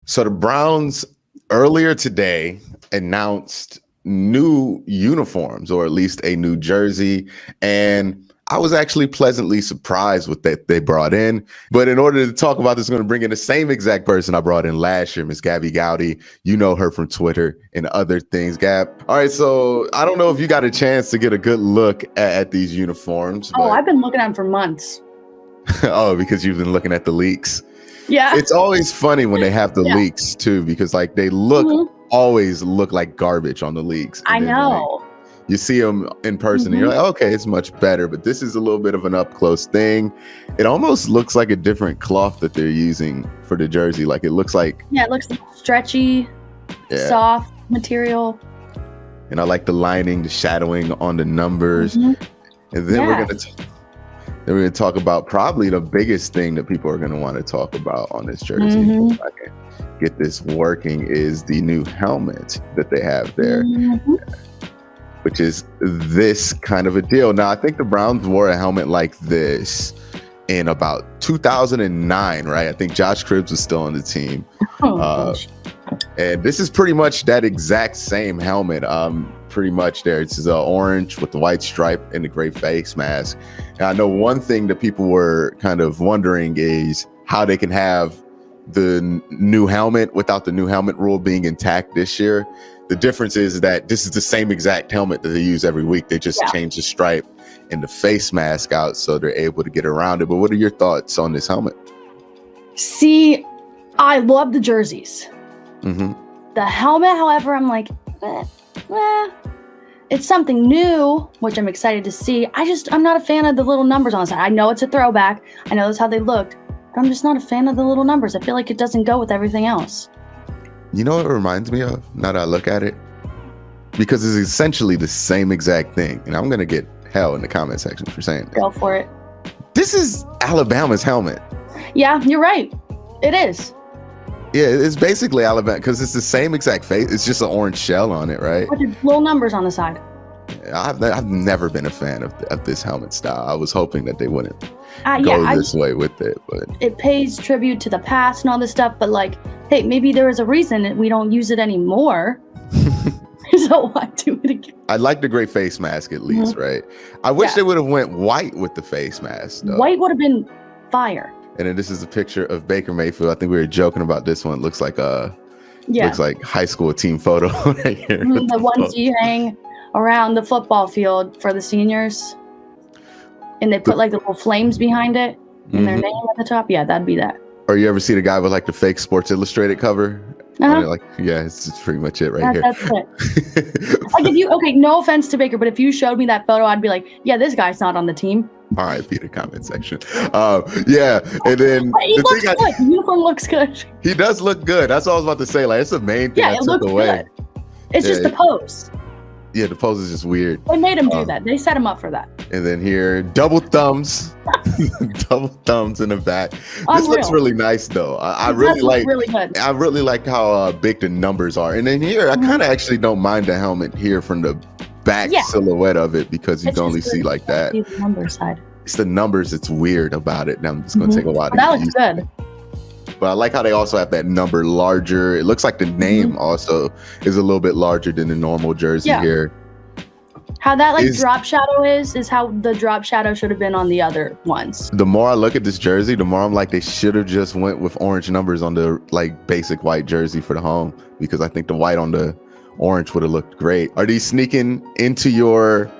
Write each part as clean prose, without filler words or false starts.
So the Browns earlier today announced new uniforms, or at least a new jersey. And I was actually pleasantly surprised with that they brought in. But in order to talk about this, I'm going to bring in the same exact person I brought in last year, Miss gabbgoudy. You know her from Twitter and other things, Gab. All right, so I don't know if you got a chance to get a good look at these uniforms. Oh, I've been looking at them for months. Oh, because you've been looking at the leaks. Yeah. It's always funny when they have the leaks too, because like they always look like garbage on the leaks. I know. Like, you see them in person and you're like, okay, it's much better. But this is a little bit of an up close thing. It almost looks like a different cloth that they're using for the jersey. Like it looks like. Yeah, it looks stretchy, soft material. And I like the lining, the shadowing on the numbers. And then we're going to talk about probably the biggest thing that people are going to want to talk about on this jersey. If I can get this working, is the new helmet that they have there. Which is this kind of a deal. Now, I think the Browns wore a helmet like this in about 2009, right? I think Josh Cribbs was still on the team. And this is pretty much that exact same helmet. Pretty much there. It's orange with the white stripe and the gray face mask. And I know one thing that people were kind of wondering is how they can have the new helmet without the new helmet rule being intact this year. The difference is that this is the same exact helmet that they use every week. They just change the stripe and the face mask out so they're able to get around it. But what are your thoughts on this helmet? See, I love the jerseys. The helmet, however, I'm like, it's something new, which I'm excited to see. I'm not a fan of the little numbers on the side. I know it's a throwback. I know that's how they looked. But I'm just not a fan of the little numbers. I feel like it doesn't go with everything else. You know what it reminds me of, now that I look at it? Because it's essentially the same exact thing. And I'm going to get hell in the comment section for saying that. Go for it. This is Alabama's helmet. Yeah, you're right. It is. Yeah, it's basically Alabama, because it's the same exact face. It's just an orange shell on it, right? With little numbers on the side. I've never been a fan of this helmet style. I was hoping that they wouldn't go this way with it, but it pays tribute to the past and all this stuff. But like, hey, maybe there is a reason that we don't use it anymore. So why do it again? I like the gray face mask at least, right? I wish they would have went white with the face mask, though. White would have been fire. And then this is a picture of Baker Mayfield. I think we were joking about this one. It looks like looks like high school team photo right here. The ones you hang around the football field for the seniors, and they put like the little flames behind it and their name at the top. Yeah, that'd be that. Or you ever see the guy with like the fake Sports Illustrated cover? Like, yeah, it's pretty much it here. That's it. Like no offense to Baker, but if you showed me that photo, I'd be like, yeah, this guy's not on the team. All right, be the comment section. And then he looks good. The uniform looks good. He does look good. That's all I was about to say. Like, it's the main thing I took away. Good. It's just the pose. Yeah, the pose is just weird. They made him do that. They set him up for that. And then here, double thumbs, double thumbs in the back. This looks really nice, though. I really like how big the numbers are. And then here, I kind of actually don't mind the helmet here from the back silhouette of it, because you can only see like that. The number side. It's the numbers. It's weird about it. Now I'm just going to take a while. That looks good. But I like how they also have that number larger. It looks like the name also is a little bit larger than the normal jersey here. How that drop shadow is how the drop shadow should have been on the other ones. The more I look at this jersey, the more I'm like, they should have just went with orange numbers on the like basic white jersey for the home, because I think the white on the orange would have looked great. Are these sneaking into your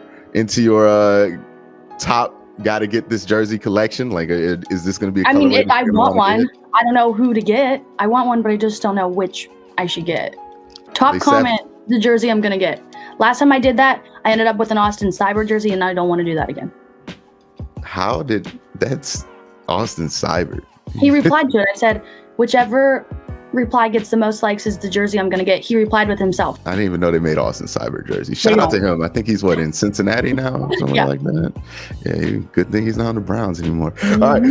top gotta get this jersey collection? Like, is this going to be I want one. I don't know who to get. I want one, but I just don't know which I should get. Comment the jersey I'm going to get. Last time I did that, I ended up with an Austin Cyber jersey, and I don't want to do that again. That's Austin Cyber. He replied to it. I said, whichever reply gets the most likes is the jersey I'm going to get. He replied with himself. I didn't even know they made Austin Cyber jersey. Shout out to him. I think he's in Cincinnati now? Something like that. Yeah, good thing he's not on the Browns anymore. All right.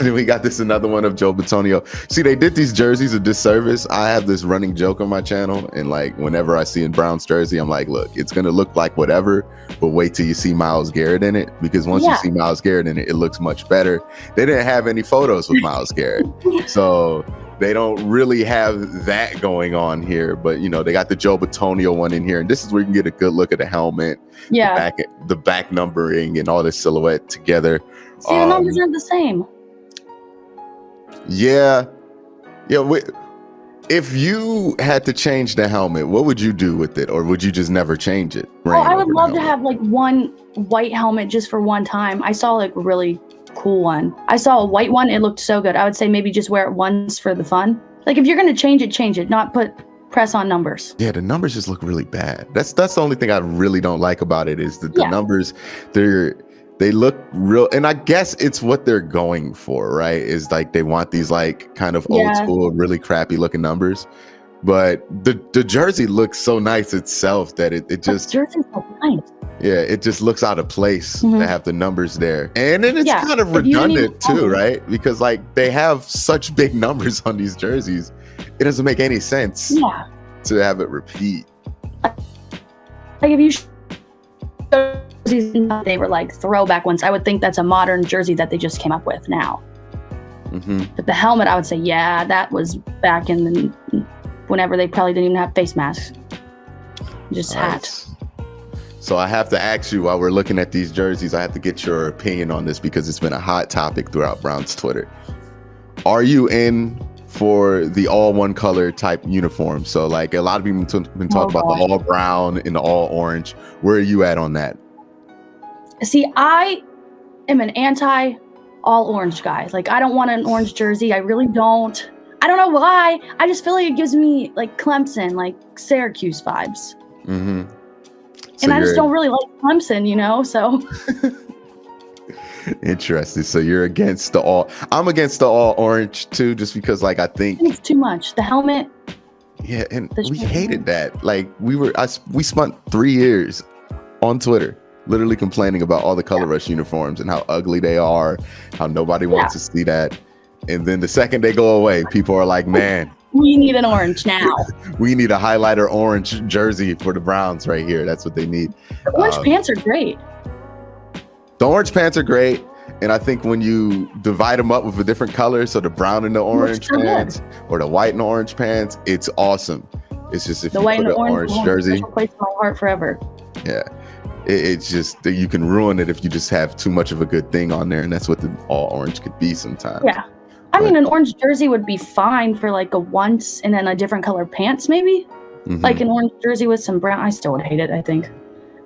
Then we got another one of Joe Bitonio. See, they did these jerseys a disservice. I have this running joke on my channel, and like whenever I see a Browns jersey, I'm like, look, it's going to look like whatever, but wait till you see Myles Garrett in it, because once you see Myles Garrett in it, it looks much better. They didn't have any photos with Myles Garrett. So they don't really have that going on here, but you know, they got the Joe Batonio one in here, and this is where you can get a good look at the helmet, Yeah. the back numbering and all the silhouette together. See, the numbers aren't the same. Yeah. If you had to change the helmet, what would you do with it? Or would you just never change it? Oh, I would love to have like one white helmet just for one time. I saw like a really cool one. I saw a white one. It looked so good. I would say maybe just wear it once for the fun. Like if you're going to change it, not press on numbers. Yeah, the numbers just look really bad. That's the only thing I really don't like about it is the numbers. They look real, and I guess it's what they're going for, right? Is like they want these like kind of old school, really crappy looking numbers. But the jersey looks so nice itself that it just the jersey's so nice. Yeah, it just looks out of place to have the numbers there. And then it's kind of redundant too, right? Because like they have such big numbers on these jerseys. It doesn't make any sense to have it repeat. Like if you they were like throwback ones, I would think that's a modern jersey that they just came up with now. But the helmet, I would say, that was back in whenever they probably didn't even have face masks. Just hat. So I have to ask you, while we're looking at these jerseys, I have to get your opinion on this because it's been a hot topic throughout Browns Twitter. Are you in for the all one color type uniform? So like a lot of people have been talking about the all brown and the all orange. Where are you at on that? See, I am an anti all orange guy. Like I don't want an orange jersey. I really don't. I don't know why. I just feel like it gives me like Clemson, like Syracuse vibes. So and I just don't really like Clemson, you know, so. Interesting. So you're against the all. I'm against the all orange too, just because like I think it's too much. The helmet. Yeah, and we hated that. Like we spent 3 years on Twitter literally complaining about all the Color Rush uniforms and how ugly they are, how nobody wants to see that. And then the second they go away, people are like, man, we need an orange now. We need a highlighter orange jersey for the Browns right here. That's what they need. The orange pants are great. The orange pants are great. And I think when you divide them up with a different color, so the brown and the orange pants or the white and the orange pants, it's awesome. It's just if you put an orange jersey, it'll place in my heart forever. Yeah. It's just that you can ruin it if you just have too much of a good thing on there. And that's what the all orange could be sometimes. Yeah. I mean, an orange jersey would be fine for like a once and then a different color pants, maybe. Like an orange jersey with some brown. I still would hate it, I think.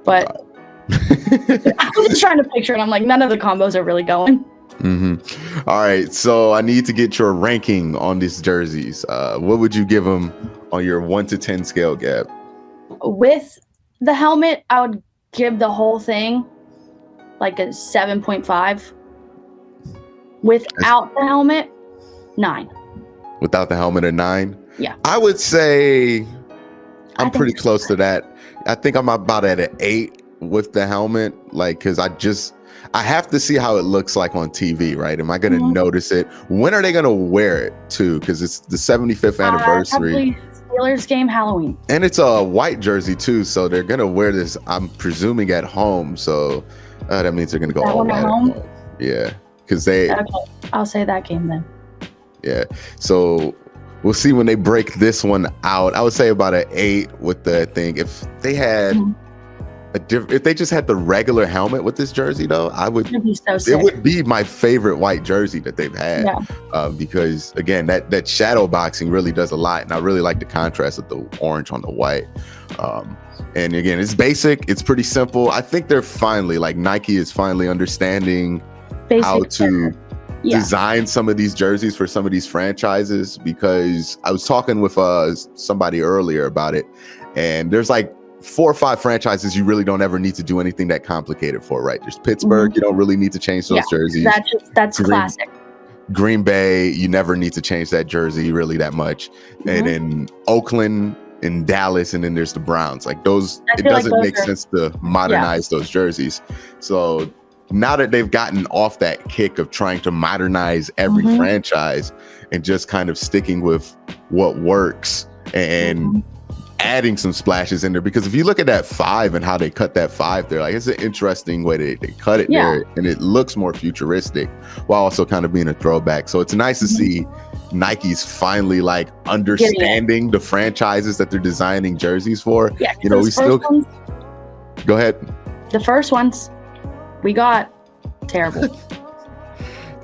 But I was just trying to picture it. I'm like, none of the combos are really going. All right. So I need to get your ranking on these jerseys. What would you give them on your 1 to 10 scale, Gab? With the helmet, I would give the whole thing like a 7.5. Without the helmet, 9. Without the helmet, a 9? Yeah. I would say I'm pretty close to that. I think I'm about at an 8 with the helmet, like, because I have to see how it looks like on TV, right? Am I going to notice it? When are they going to wear it too? Because it's the 75th anniversary. Steelers game, Halloween. And it's a white jersey too, so they're going to wear this, I'm presuming, at home. So that means they're going to go all white at home. Yeah. Because okay, I'll say that game then. Yeah. So we'll see when they break this one out. I would say about an 8 with the thing. If they had if they just had the regular helmet with this jersey, though, it would be my favorite white jersey that they've had. Because again, that shadow boxing really does a lot, and I really like the contrast of the orange on the white. And again, it's basic. It's pretty simple. I think they're finally, like, Nike is finally understanding how to design some of these jerseys for some of these franchises, because I was talking with somebody earlier about it, and there's like 4 or 5 franchises you really don't ever need to do anything that complicated for, right? There's Pittsburgh, you don't really need to change those jerseys. That's classic. Green Bay, you never need to change that jersey really that much. And then Oakland and Dallas, and then there's the Browns. Like those, it doesn't make sense to modernize those jerseys. So now that they've gotten off that kick of trying to modernize every franchise and just kind of sticking with what works and adding some splashes in there, because if you look at that 5 and how they cut that 5 there, like, it's an interesting way they cut it there, and it looks more futuristic while also kind of being a throwback. So it's nice to see Nike's finally like understanding the franchises that they're designing jerseys for. Yeah, you know, we still go ahead. The first ones we got terrible.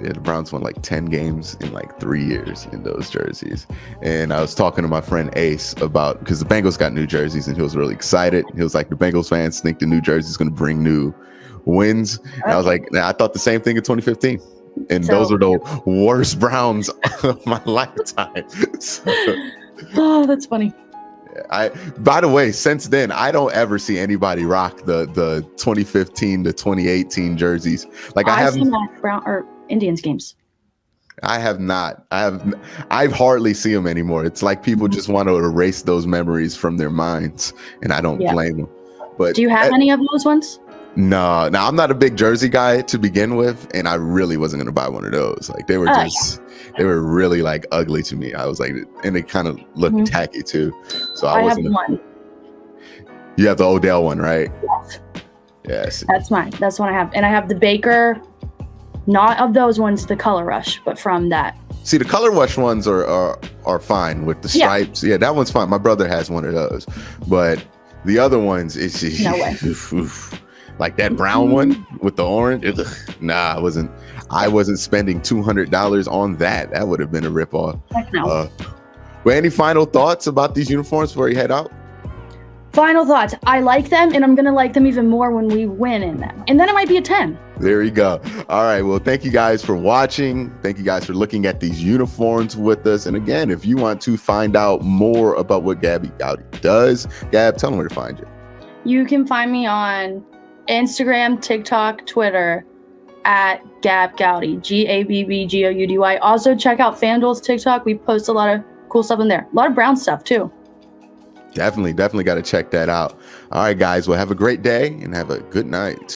Yeah, the Browns won like 10 games in like 3 years in those jerseys. And I was talking to my friend Ace about, because the Bengals got new jerseys, and he was really excited. He was like, the Bengals fans think the new jersey is going to bring new wins. And I was like, nah, I thought the same thing in 2015. And those are the worst Browns of my lifetime. Oh, that's funny. By the way, since then, I don't ever see anybody rock the 2015 to 2018 jerseys. Like I've seen that Brown or Indians games. I have not. I've hardly see them anymore. It's like people just want to erase those memories from their minds, and I don't blame them. But do you have any of those ones? No, I'm not a big jersey guy to begin with, and I really wasn't gonna buy one of those. Like they were they were really like ugly to me. I was like, and they kind of looked tacky too. So I wasn't. Have one. You have the Odell one, right? Yes. Yes. That's mine. That's one I have, and I have the Baker. Not of those ones, the Color Rush, but from that. See, the Color Rush ones are fine with the stripes. Yeah, that one's fine. My brother has one of those, but the other ones, it's just no way. Like that brown one with the orange. Nah, I wasn't spending $200 on that. That would have been a ripoff. Heck no. But any final thoughts about these uniforms before you head out? Final thoughts. I like them, and I'm going to like them even more when we win in them. And then it might be a 10. There you go. All right. Well, thank you guys for watching. Thank you guys for looking at these uniforms with us. And again, if you want to find out more about what gabbgoudy does, Gab, tell them where to find you. You can find me on Instagram, TikTok, Twitter at gabbgoudy, GABBGOUDY. Also, check out FanDuel's TikTok. We post a lot of cool stuff in there. A lot of Brown stuff, too. Definitely got to check that out. All right, guys. Well, have a great day and have a good night.